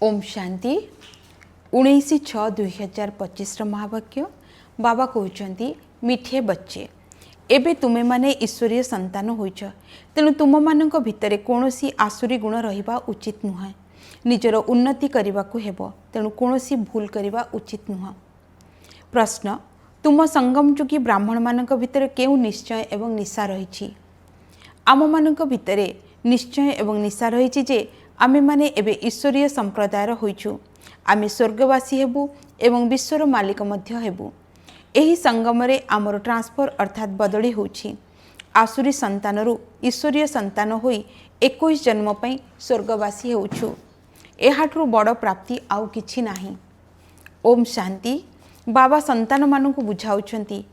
ओम शांति 19/6/2025 महावाक्य बाबा कहते मिठे बच्चे एबे तुमे माने ईश्वरीय संतान होइछ तेणु तुम मानक भितरे कौनसी आसुरी गुण रहिबा उचित नुहे निजर उन्नति करने हेब तेणु कौनसी भूल करने उचित नुह। प्रश्न तुम संगम जुगी ब्राह्मण मानक भितरे केउ निश्चय एवं निशा रही आम मानक भितरे निश्चय एवं निशा रही जे आमे माने एबे ईश्वरीय संप्रदायर होइछु आमे स्वर्गवासी हेबु एवं विश्वर मालिक मध्य हेबु। एही संगम रे आमर ट्रांसफर अर्थात बदली होछि आसुरी संतानरु ईश्वरीय संतान होई 21 जन्म पई स्वर्गवासी होछु। एहाठु बड़ प्राप्ति आउ किछि नाही। ओम शांति बाबा संतान मानकु बुझाउछंती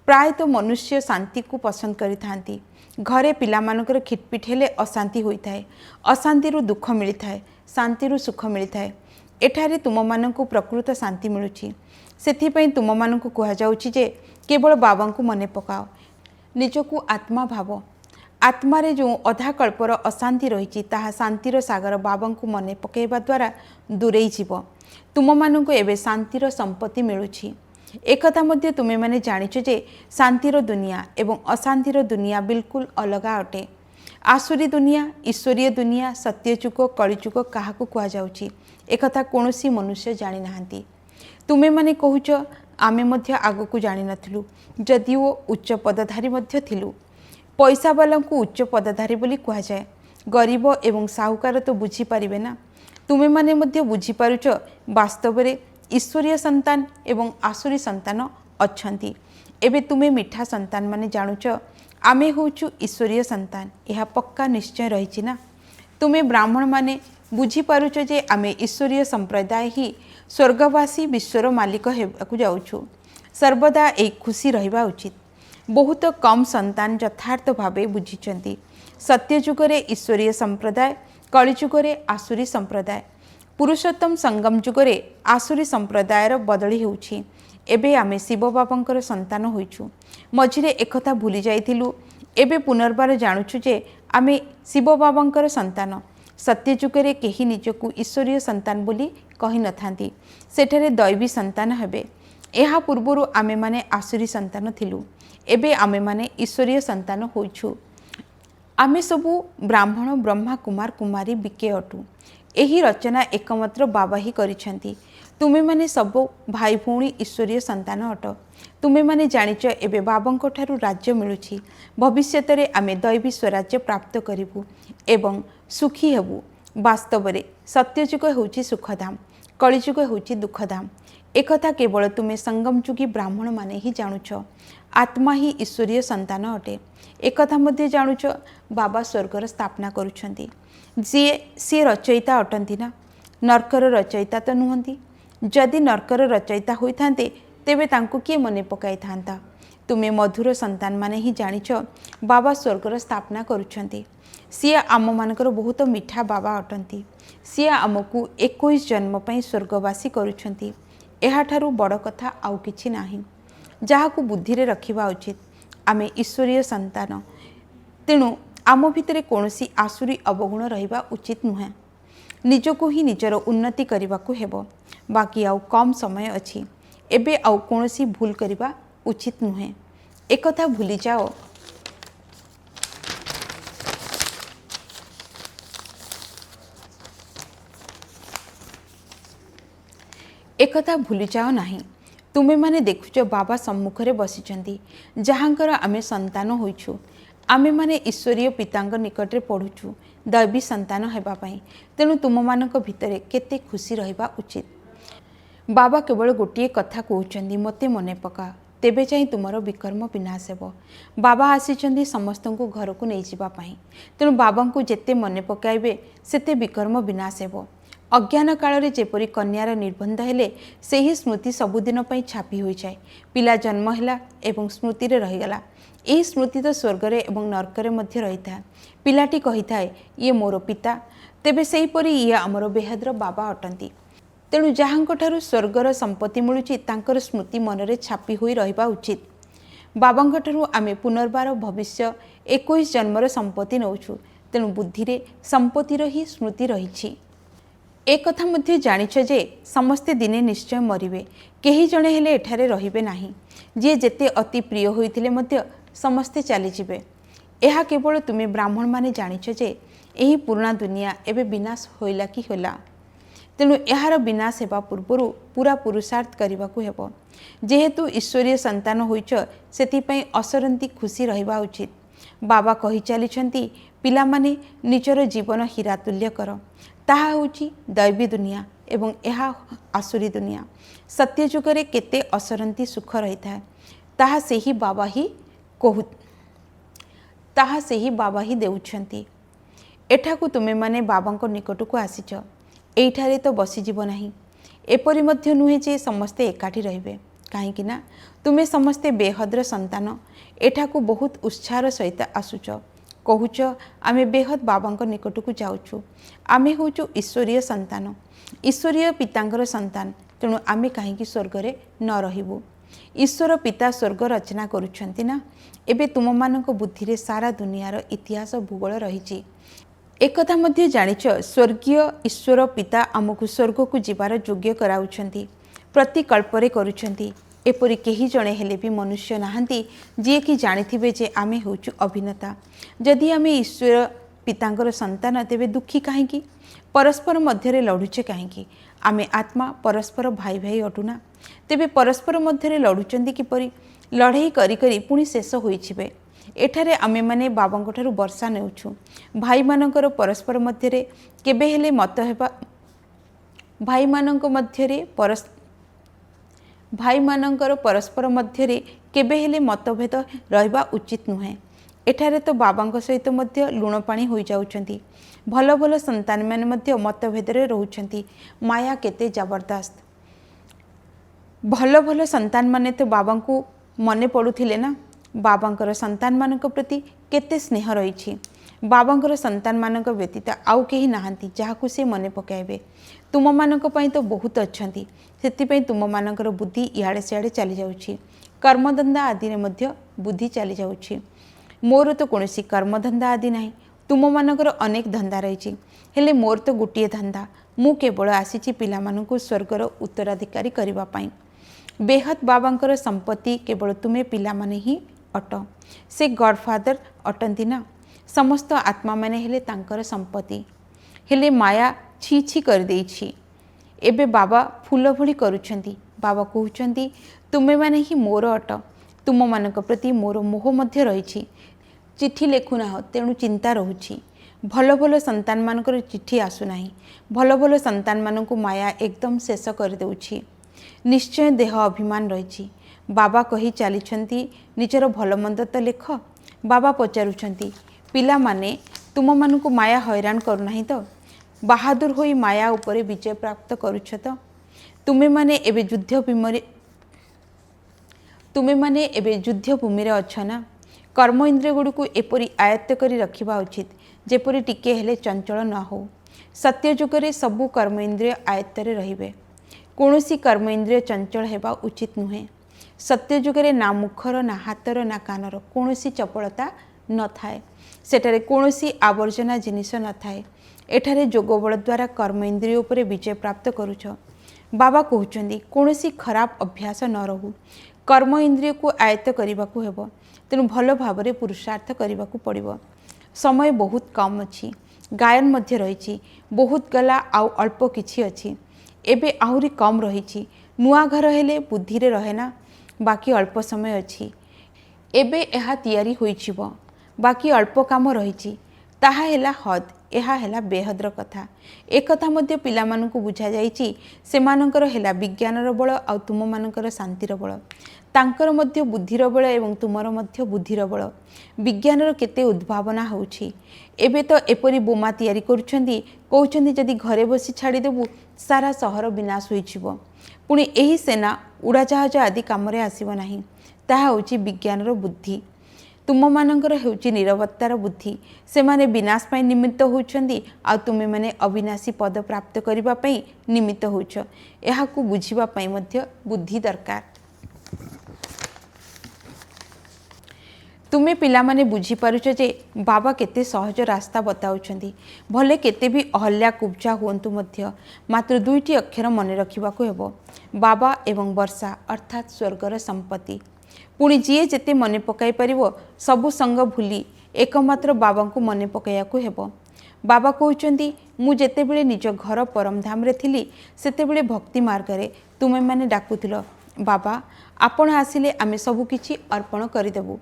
प्रायतः मनुष्य शांति को पसंद करिथांती। घरे पिला मानकर खिटपिट हेले अशांति होइथाए, अशांति दुख मिलिथाए, शांति सुख मिलिथाए। एठारे तुम मानकु प्रकृत शांति मिलुछि सेथिपई तुम मानकु कहा जाउछि जे केवल बाबा को मने पकाओ निजकु आत्मा भाव। आत्मारे जो अधा कल्पर अशांति रही ताहा शांतिर सागर बाबा को मने पकेबा द्वारा दूरेई जीव। तुम मानकु एबे शांतिर संपत्ति मिलुछि। एकथा मध्य तुमे माने जानिछ जे शांतिर दुनिया एवं अशांतिर दुनिया बिल्कुल अलगा अटे। आसुरी दुनिया ईश्वरीय दुनिया सत्यजुग कलिजुग काहाकु कुहा जाउछि एकथा कोनोसी मनुष्य जानि नाहांती। तुमे माने कहूछ आमे मध्य आगकु जानि नथिलु जदिओ उच्च पदधारी मध्य थिलु। पैसा वालांकु उच्च पदधारी बोली कुहा जाए, गरीब एवं साहुकार तो बुझी पारिबे ना। तुमे माने मध्य बुझी पारुछ वास्तव रे ईश्वरीय संतान एवं आसुरी संतान अछंती। एबे तुमे मिठा संतान माने जानुछ आमे होचु ईश्वरीय संतान यह पक्का निश्चय रही ना। तुमे ब्राह्मण माने बुझी पारुछ जे आमे ईश्वरीय संप्रदाय ही स्वर्गवासी विश्वर मालिक हेबाकु जाउछु। सर्वदा एक खुशी रहिबा उचित। बहुत कम संतान यथार्थ भावे बुझिचंती सत्यजुगरे ईश्वरीय संप्रदाय कलिजुगरे आसुरी संप्रदाय। पुरुषोत्तम संगम जुगरे आसुरी संप्रदायर बदली होउछि। एबे आमे शिव बाबांकर संतान होइछु। मझिरे एकथा भूली जाइथिलु एबे पुनर्बार जानुछु जे आमे शिव बाबांकर संतान। सत्य जुगरे केही निजकु ईश्वरीय संतान बोली कहि नथांती, सेठरे दैवी संतान हेबे। एहा पूर्वरु आमे माने आसुरी संतान थिलु, एबे आमे माने ईश्वरीय संतान होइछु। आमे सबु ब्राह्मण ब्रह्मा कुमार कुमारी बिके अटु। एही रचना एकमात्र बाबा ही करिछंती। तुमे माने सब भाई भौणी ईश्वरीय संतान अट। तुमे माने जानिच एबे बाबांको ठारु राज्य मिलुछि। भविष्यतरे आमे दैवी स्वराज्य प्राप्त करिबु एवं सुखी हेबु। वास्तव रे सत्यजुग होउछि सुखधाम, कलिजुग होउछि दुखधाम। एकथा केवल तुमे संगम जुगी ब्राह्मण माने ही जानुछ। आत्मा ही ईश्वरीय संतान अटे। एकथा मध्ये जानुछ बाबा स्वर्गर स्थापना करुछंती। सी रचयिता अटंती ना, नरकर रचयिता तो नुहंती। जदि नरकर रचयिता होइथांते तेबे तांको किए मने पकाई थांता। तुमे मधुर संतान माने ही जानिछ बाबा स्वर्गर स्थापना करुछंती। सी आम मानकर बहुत मिठा बाबा अटंती। सी आमको 21 जन्म पई स्वर्गवासी करुछंती। एहाठारु बड़ कथा आउ किछि नाही जाहाकु बुद्धि रे रखिबा उचित। आमे ईश्वरीय संतान तेणु आम भितरे कौनसी आसुरी अवगुण रहिबा उचित नुहे। निजको ही निजर उन्नति करबाकू हेबो। बाकी आउ कम समय अछि। एबे आउ कौनसी भूल करबा उचित नुहे। एकथा भूली जाओ एकथा भूली जाओ नाही। तुमे माने देखुच बाबा सम्मुखरे बसिचंती जहांकर आमे संतान होइछु। आमे माने ईश्वरीय पितांग निकटरे पढ़ुछु दैवी संतान हेबा पई। तेणु तुम मानक भितरे केते खुशी रहिबा उचित। बाबा केवल गोटिए कथा कहउचंदी मते मने पका तेबे चाहि तुमरो विकर्म विनाश हेबो। बाबा आसीचंदी समस्तंकु घर को नै जिबा पई। तेणु बाबांकु जेते मने पकाइबे सेते विकर्म विनाश हेबो। अज्ञान काल रे जेपरि कन्यार निर्बंध हेले सेही स्मृति सबुदिन पई छापी होई जाय। पिला जन्म हेला एवं स्मृति रे रहिगला। एही स्मृति तो स्वर्गरे एवं नरकरे मध्य रहिथा। पिलाटी कहिथाए ये मोर पिता, तेबे सेही परि ये हमर बेहद्र बाबा अटंती। तेणु जहांको ठारु स्वर्गर संपत्ति मिलुछि तांकर स्मृति मनरे छापी होई रहिबा उचित। बाबांको ठारु आमे पुनर्बार भविष्य 21 जन्मर संपत्ति नौछु। तेणु बुद्धि रे संपत्तिर ही स्मृति रहिछि। एक कथा मध्य जानिछ जे समस्ते दिने निश्चय मरिबे, केही जणे हेले एठारे रहिबे नाही। जे जेते अति प्रिय होइथिले मध्य समस्ते चली जिबे। एहा केवल तुमे ब्राह्मण माने जानिछ जे एही पुराना दुनिया एबे विनाश होइला कि होला। तेणु एहार विनाश हेबा पूर्वरु पूरा पुरुषार्थ करबाकू हेबो। जेहेतु ईश्वरीय संतान होइछ सेतिपई असरंती खुशी रहिबा उचित। बाबा कहि चलिछंती पिला माने निजर जीवन हीरा तुल्य कर। ताहा होउची दैवी दुनिया एवं एहा आसुरी दुनिया। सत्य जुगरे केते असरंती सुख रही था ताहा सेही बाबा ही देउछंती। एठाकू तुमे माने बाबांको निकटकू आसीच, एइठारे तो बसीजीव नाही। एपरि मध्य नुहे जे समस्ते एकाठी रहिबे, काहेकि ना तुमे समस्ते बेहद्र संतान एठाकू बहुत उत्साहर सहित आसुच। कहूच आमे बेहद बाबांको निकटकू जाउछु। आमे होउछु ईश्वरीय संतान, ईश्वरीय पितांकर संतान। तेणु आमे काहेकि स्वर्गरे न रहिबु। ईश्वर पिता स्वर्ग रचना करुछंती ना। एबे तुम मानक बुद्धि रे सारा दुनियार इतिहास भूगोल रहिछि। एक कथा मध्य जानिछ स्वर्गीय ईश्वर पिता आमको स्वर्ग को जीवार योग्य कराउछंती, प्रति कल्परे करुछंती। एपरि केही जणे हेले भी मनुष्य नाहंती जे कि जानिथिबे जे आमे होउछु अभिनेता। जदि आमे ईश्वर पितांकर संतान तेबे दुखी काहेकि, परस्पर मध्यरे लढुचे काहेकि। आमे आत्मा परस्पर भाई भाई अटुना, तेबे परस्पर मध्यरे लढुचंती किपरि? लढेई करी करी पुणी शेष होइछिबे। एठारे आमे माने बाबांको ठारू वर्षा नेउछु। भाई मानकर परस्पर मध्यरे केबे हेले मत हेबा, भाई मानकर परस्पर मध्यरे केबे हेले मतभेद रहिबा उचित नुहे। एठारे तो बाबांको सहित मध्य लुण पानी होई जाउछंती। भल भल संतान माने मध्य मतभेदरे रहुछंती। माया केते जबरदस्त। भल भल संतान माने तो बाबांको मने पडुथिले ना। बाबांकर संतान मानक प्रति केते स्नेह रहिछि। बाबांकर संतान मानक व्यतीत आउ केही नाहंती जाहाकू से मने पकाइबे। तुम मानक पई तो बहुत अछंती, सेति तुम मानकर बुद्धि इहाड़े सियाड़े चली जाउछि। कर्मधंदा आदि रे मध्य बुद्धि चली जाउछि। मोर तो कोनोसी कर्मधंदा आदि नाही। तुम मानकर अनेक धंदा रहिछि, हेले मोर तो गोटिए धंदा। मु केवल आसीछि पिला मानकू स्वर्गर उत्तराधिकारी करिबा पई। बेहद बाबांकर संपत्ति केवल तुमे पिला माने ही अट। से गॉडफादर अटंती ना। समस्त आत्मा माने हेले तांकर संपत्ति। हेले माया छी छी कर देइछि। एबे बाबा फूल भଳି करुछंती। बाबा कहउछंती तुमे माने ही मोर अट। तुम मानक प्रति मोर मोह मध्य रहिछि। चिट्ठी लेखुना हो तेणु चिंता रहुछि। भल भल संतान मानकर चिट्ठी आसु नाही। भल भल संतान मानकु माया एकदम शेष कर देउछि। निश्चय देह अभिमान रहिछि। बाबा कही चलीछंती निजर भल मंद तो लेख। बाबा पचारुछंती पिला माने तुम मानकु माया हैरान करू नाही तो? बहादुर होई माया उपरे विजय प्राप्त करुछ तो? तुमे माने एबे युद्ध भूमि रे अछ ना। कर्म इंद्रिय गुड़िक एपरि आयत्त करी रखिबा उचित जेपरि टिके हेले चंचल न हो। सत्य जुगरे सबु कर्म इंद्रिय आयत्तरे रहिबे। कौनसी कर्म इंद्रिय चंचल हेबा उचित नुहे। सत्य जुगरे ना मुखर ना हातर ना कानर कौनसी चपलता न थाए। सेठारे कौनसी आवर्जना जिनिस न थाए। एठारे जोग बल द्वारा कर्म इंद्रिय उपरे विजय प्राप्त करुछ। बाबा कहउछंदी कौनसी खराब अभ्यास न रहू। कर्म इंद्रिय को आयत्त करबाकू हेबो। तेणु भल भावरे पुरुषार्थ करबाकू पड़िबो। समय बहुत कम अछि। गायन मध्य रहिछि। बहुत गला आउ अल्प किछि अछि। एबे आहुरी कम रहिछि। नुआ घर हेले बुद्धि रे रहे ना। बाकी अल्प समय अछि। एबे एहा तियारी होइछिबो। बाकी अल्प काम रहिछि। ताहा हेला हद। एहा हेला बेहद्र कथा। एक कथा मध्य पिला मानकु बुझा जाइछि सेमानकर हेला विज्ञानर बळ आ तुम मानकर शांतिर बळ। तांकर मध्य बुद्धिर बळ एवं तुमर मध्य बुद्धिर बळ। विज्ञानर केते उद्भावना होउछि। एबे तो एपरि बोमा तियारी करूछंदी, कहउछंदी जदि घरे बसी छाड़ी देबु सारा शहर विनाश होइछिबो। पुणी एही सेना उड़ाजाहाज आदि कामरे आसीबो नाही। ताहा होउछि विज्ञानर बुद्धि। तुम मानकर हेउछि निरवत्तार बुद्धि। से माने विनाश पाई निमित्त होउछंदी आ तुमे माने अविनाशी पद प्राप्त करिबा पाई निमित्त होउछ। एहाकू बुझिबा पाई मध्य बुद्धि दरकार। तुमे पिला माने बुझी पारुछ जे बाबा केते सहज रास्ता बताउछंती। भले केते भी अहल्या कुब्जा हुअन्तु मध्य मात्र दुईटी अक्षर मने रखिबाकू हेबो, बाबा एवं वर्षा अर्थात स्वर्गर संपत्ति। पुणी जीए जेते मने पकाई परिबो सबु संग भूली एकमात्र बाबा को मने पकाइयाकू हेबो। बाबा कहउछंती मु जेतेबेले निज घर परमधाम रे थिली सेतेबेले भक्ति मार्गरे तुमे माने डाकुथिलो, बाबा आपण आसिले आमे सबु किछि अर्पण करिदेबु।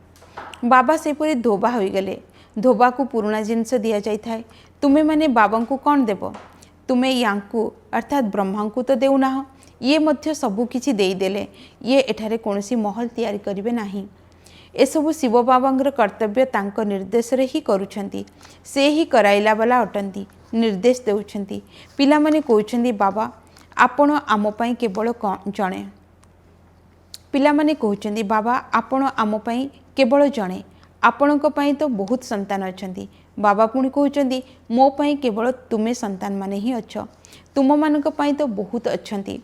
बाबा सेपरी धोबा होइगले। धोबा को पुराना जिनस दिया जाय थाए। तुमे माने बाबा को कौन देबो? तुमे यांकू अर्थात ब्रह्मा को तो देउना, ये मध्य सबु किछि देई देले, ये एठारे कोनोसी महल तैयारी करिवे नाही। एसबु शिव बाबांगर कर्तव्य तांको निर्देश रे ही करूछंती। से ही कराइला वाला अटंती, निर्देश देउछंती। पिला माने कहउछंती बाबा आपण आम पई केवल जणे। पिला माने कहउछंती बाबा आपण आम पई केवल जणे, आपणक पई तो बहुत संतान अछंती। बाबा पुणी कहउछंती मो पई केवल तुमे संतान माने ही अछ, तुम मानक पई तो बहुत अछंती।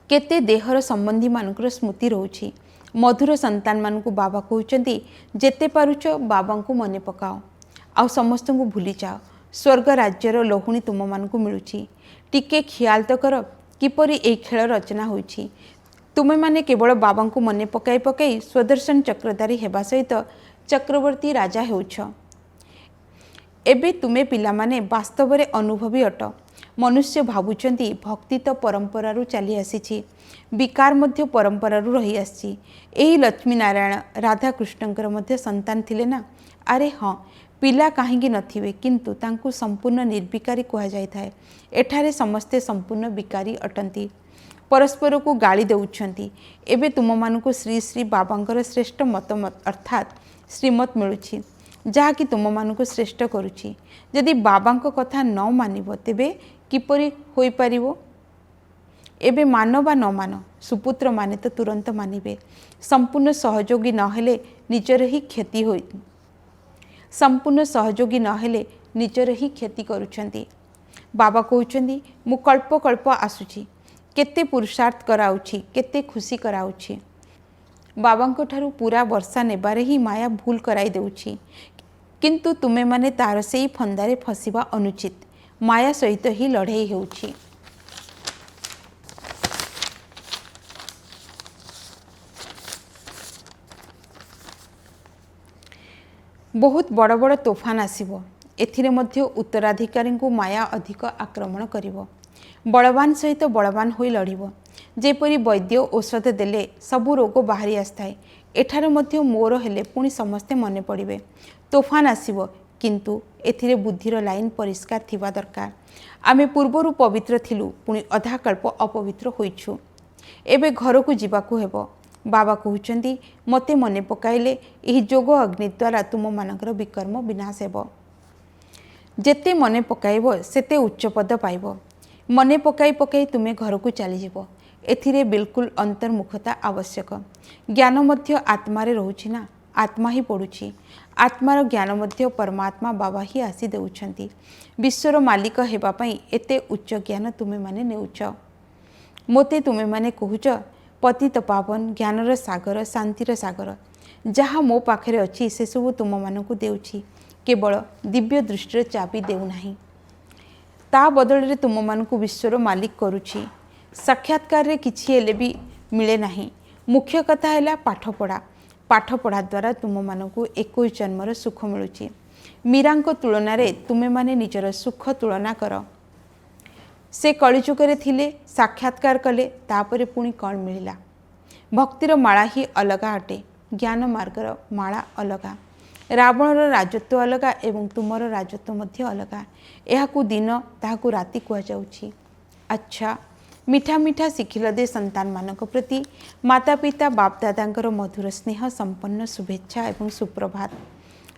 केते देहर संबंधी मानकर स्मृति रहउछि। मधुर संतान मानकु बाबा कहउछंती जेते पारुछ बाबा को मने पकाओ, आ समस्त को भूली जाओ। स्वर्ग राज्यर लहुणी तुम मानकु मिलुछि। टिके ख्याल तो कर किपरि ए खेल रचना होइछि। तुमे माने केवल बाबा को मने पकाई पकाई स्वदर्शन चक्रधारी हेबा सहित चक्रवर्ती राजा हेउछ। एबे तुमे पिला माने वास्तव रे अनुभवी अट। मनुष्य भावुचंती भक्ति तो परंपरारु चली आसीछि, विकार मध्य परंपरारु रही आसी। एही लक्ष्मी नारायण राधा कृष्णंकर मध्य संतान थिले ना? अरे हाँ, पिला काहेकि नथिबे, किंतु तांकु संपूर्ण निर्विकारी कहा जाय थाए। एठारे समस्ते संपूर्ण विकारी अटंती, परस्पर को गाली देउछंती। एबे तुम मानकु श्री श्री बाबांकर श्रेष्ठ मतमत अर्थात श्रीमत मिलुछि, जहा कि तुम मानकु श्रेष्ठ करुछि। यदि बाबांको कथा न मानिबो तेबे किपरि होई परिबो? एबे मान बा न मान, सुपुत्र माने तो तुरंत मानिबे। संपूर्ण सहयोगी न हेले निजर ही क्षति होई, संपूर्ण सहयोगी न हेले निजर ही क्षति करुछंती। बाबा कहउछंती मु कल्प कल्प आसुछि, केते पुरुषार्थ कराउछि, केते खुशी कराउछि। बाबांको ठारू पूरा वर्षा नेबारे ही माया भूल कराई देउछि, किंतु तुमे माने तार सेई फंदारे फसिबा अनुचित। माया सहित ही लड़ाई हेउछि। बहुत बड़ बड़ तोफान आसिबो। एथिरे मध्य उत्तराधिकारी को माया अधिक आक्रमण करिवो। बलवान सहित बलवान होई लड़िबो। जेपरि वैद्य औषध देले सबु रोग बाहरी आस्ताए, एठारे मध्य मोर हेले पुणी समस्ते मने पड़िबे। तोफान आसिबो, किंतु एथिरे बुद्धिर लाइन परिष्कार थिबा दरकार। आमे पूर्वरु पवित्र थिलु, पुणी अधा कल्प अपवित्र होइछु। एबे घर को जीवाकू हेबो। बाबा कहउछंती मते मने पकाइले एही जोग अग्नि द्वारा तुम मानकर विकर्म विनाश हेबो। जेते मने पकाइबो सेते उच्च पद पाइबो। मने पकाई पकाई तुमे घर को चली जीवो। एथिरे बिल्कुल अंतर्मुखता आवश्यक। ज्ञान मध्य आत्मारे रहुछि ना, आत्मा ही पड़ुछि। आत्मार ज्ञान मध्य परमात्मा बाबा ही आसी देउछंती। विश्वर मालिक हेबा पई एते उच्च ज्ञान तुमे माने नेउछ। मोते तुमे माने कहूच पतित पावन ज्ञानर सागर, शांतिर सागर, जहाँ मो पाखरे अछि से सब तुम मानकु देउछि। केवल दिव्य दृष्टि चाबी देउ नाही, ता बदल रे तुम मानकु विश्वर मालिक करुछि। साक्षात्कार रे किछि हेले भी मिले नाही। मुख्य कथा हैला पाठ पढ़ा। पाठ पढ़ा द्वारा तुम मानकु 21 जन्मर सुख मिलुछि। मीरांको तुलना रे तुमे माने निजर सुख तुलना कर। से कलिजुगरे थिले, साक्षात्कार कले, तापरे पुणी कौन मिलिला? भक्तिर माला ही अलगा अटे, ज्ञान मार्गर माला अलगा। रावणर राजत्व अलगा एवं तुमर राजत्व मध्य अलगा। एहाकु दिन ताहाकु राति कुआ जाउछि। अच्छा, मीठा मीठा शिखिल दे संतान मानक प्रति माता पिता बाप दादांकर मधुर स्नेह संपन्न शुभेच्छा एवं सुप्रभात।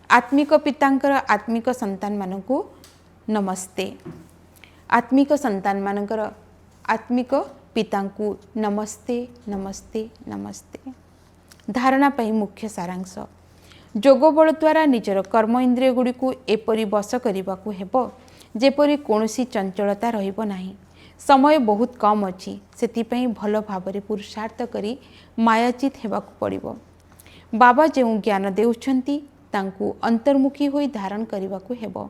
आत्मिक पितांकर आत्मिक संतान मानकु नमस्ते। आत्मिक संतान मानकर आत्मिक पितांकु नमस्ते नमस्ते नमस्ते। धारणा पई मुख्य सारांश। जोग बल द्वारा निजर कर्म इंद्रिय गुड़ी को एपरी बस करने हेबो जेपरी कोनोसी चंचलता रहिबो नाही। समय बहुत कम अच्छी, सेतिपई भल भावरे पुरुषार्थ करी मायाचित हेबाकु पड़िबो। बाबा जो ज्ञान देउछंती तांकु अंतर्मुखी होई धारण करने को हेबो।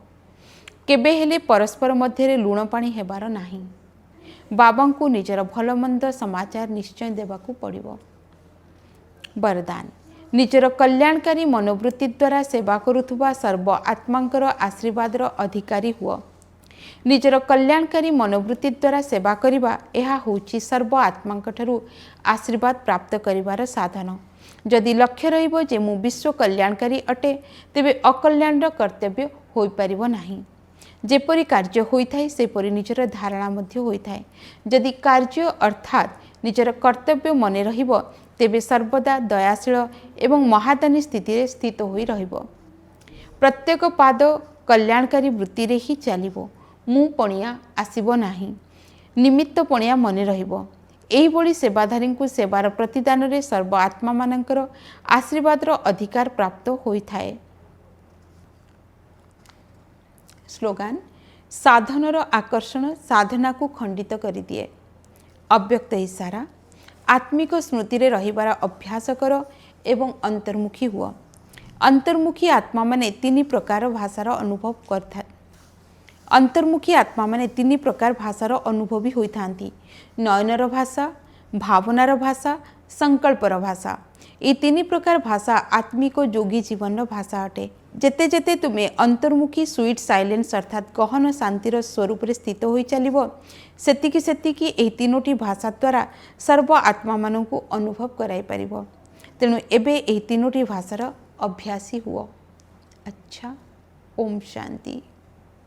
केबे हेले परस्पर मध्य लुण पानी हेबार नाही। बाबा को निजर भल मंद समाचार निश्चय देवाकू पड़िबो। वरदान निजर कल्याणकारी मनोवृत्ति द्वारा सेवा करुथुबा सर्व आत्मांकर आशीर्वादर अधिकारी हुआ। निजर कल्याणकारी मनोवृत्ति द्वारा सेवा करिबा एहा होउची सर्व आत्मांकठरू आशीर्वाद प्राप्त करिवार साधन। जदि लक्ष्य रहिबो जे मु विश्व कल्याणकारी अटे तेबे अकल्याणर कर्तव्य होई परिबो नाही। जेपरि कार्य होइथाय सेपरि निजर धारणा मध्य होइथाय। जदि कार्य अर्थात निजर कर्तव्य मने रहिबो तेबे सर्वदा दयाशील एवं महादानी स्थिति स्थित होई रहिबो। प्रत्येक पाद कल्याणकारी वृत्ति रे ही चलिबो। मु पणिया आसीबो नाही। निमित्त पणिया मने रहिबो। एही बड़ी सेवाधारी को सेवार प्रतिदान रे सर्व आत्मा मानकर आशीर्वादर अधिकार प्राप्त होइथाय। स्लोगान साधनर आकर्षण साधना को खंडित करि दिए। अव्यक्त इशारा आत्मिक स्मृति रे रहिबार अभ्यास कर एवं अंतर्मुखी हुआ। अंतर्मुखी आत्मा माने तीन प्रकार भाषार अनुभव करता। अंतर्मुखी आत्मा माने तीन प्रकार भाषार अनुभवी होइथांती। नयनर भाषा, भावनार भाषा, संकल्पर भाषा। ये तीन प्रकार भाषा आत्मिक योगी जीवन भाषा अटे। जेते जेते तुम्हें अंतर्मुखी स्वीट साइलेंस अर्थात गहन शांतिर स्वरूप रे स्थित होई चलिबो सेतिकी सेतिकी एही तीनोटी भाषा द्वारा सर्व आत्मा मानकु अनुभव कराई परिबो। तेणु एबे एही तीनोटी भाषार अभ्यासी हुओ। अच्छा, ओम शांति।